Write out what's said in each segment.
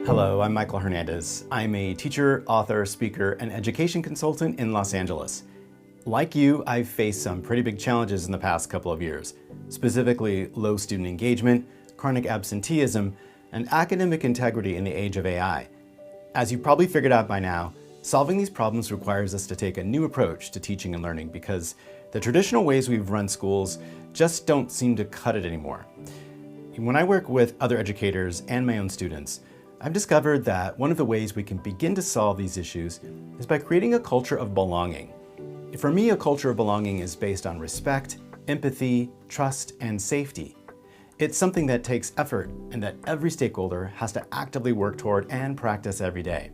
Hello, I'm Michael Hernandez. I'm a teacher, author, speaker, and education consultant in Los Angeles. Like you, I've faced some pretty big challenges in the past couple of years, specifically low student engagement, chronic absenteeism, and academic integrity in the age of AI. As you've probably figured out by now, solving these problems requires us to take a new approach to teaching and learning because the traditional ways we've run schools just don't seem to cut it anymore. When I work with other educators and my own students, I've discovered that one of the ways we can begin to solve these issues is by creating a culture of belonging. For me, a culture of belonging is based on respect, empathy, trust, and safety. It's something that takes effort and that every stakeholder has to actively work toward and practice every day.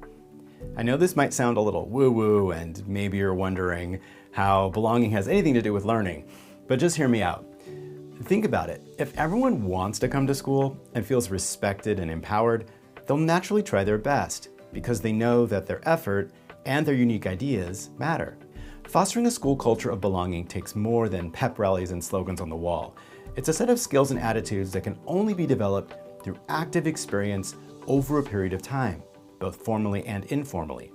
I know this might sound a little woo-woo, and maybe you're wondering how belonging has anything to do with learning, but just hear me out. Think about it. If everyone wants to come to school and feels respected and empowered, they'll naturally try their best because they know that their effort and their unique ideas matter. Fostering a school culture of belonging takes more than pep rallies and slogans on the wall. It's a set of skills and attitudes that can only be developed through active experience over a period of time, both formally and informally.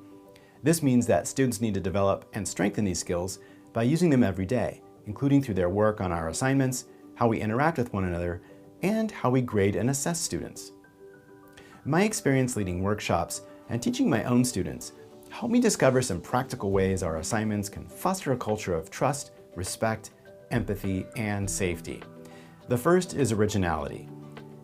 This means that students need to develop and strengthen these skills by using them every day, including through their work on our assignments, how we interact with one another, and how we grade and assess students. My experience leading workshops and teaching my own students helped me discover some practical ways our assignments can foster a culture of trust, respect, empathy, and safety. The first is originality.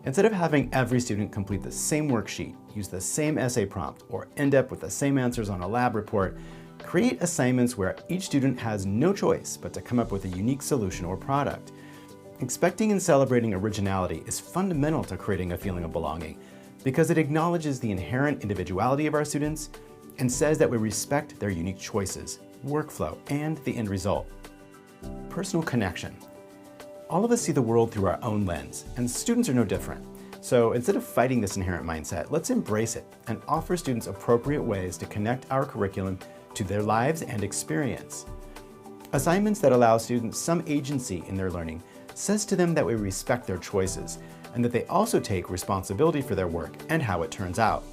Instead of having every student complete the same worksheet, use the same essay prompt, or end up with the same answers on a lab report, create assignments where each student has no choice but to come up with a unique solution or product. Expecting and celebrating originality is fundamental to creating a feeling of belonging because it acknowledges the inherent individuality of our students and says that we respect their unique choices, workflow, and the end result. Personal connection. All of us see the world through our own lens, and students are no different. So instead of fighting this inherent mindset, let's embrace it and offer students appropriate ways to connect our curriculum to their lives and experience. Assignments that allow students some agency in their learning says to them that we respect their choices and that they also take responsibility for their work and how it turns out.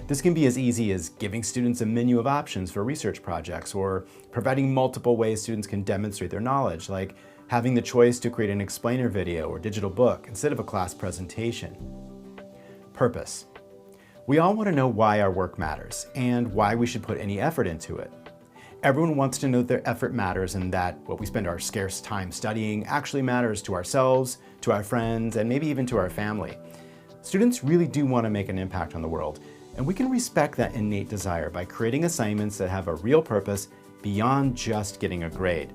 This can be as easy as giving students a menu of options for research projects or providing multiple ways students can demonstrate their knowledge, like having the choice to create an explainer video or digital book instead of a class presentation. Purpose. We all want to know why our work matters and why we should put any effort into it. Everyone wants to know that their effort matters and that what we spend our scarce time studying actually matters to ourselves, to our friends, and maybe even to our family. Students really do want to make an impact on the world, and we can respect that innate desire by creating assignments that have a real purpose beyond just getting a grade.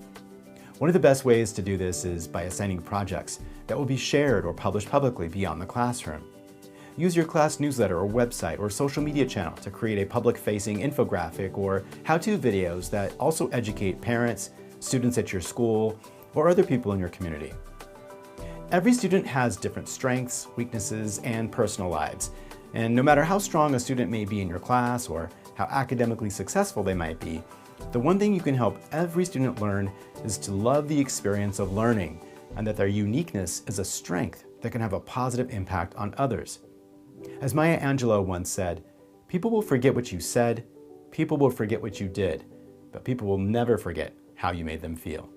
One of the best ways to do this is by assigning projects that will be shared or published publicly beyond the classroom. Use your class newsletter or website or social media channel to create a public-facing infographic or how-to videos that also educate parents, students at your school, or other people in your community. Every student has different strengths, weaknesses, and personal lives. And no matter how strong a student may be in your class or how academically successful they might be, the one thing you can help every student learn is to love the experience of learning and that their uniqueness is a strength that can have a positive impact on others. As Maya Angelou once said, "People will forget what you said, people will forget what you did, but people will never forget how you made them feel."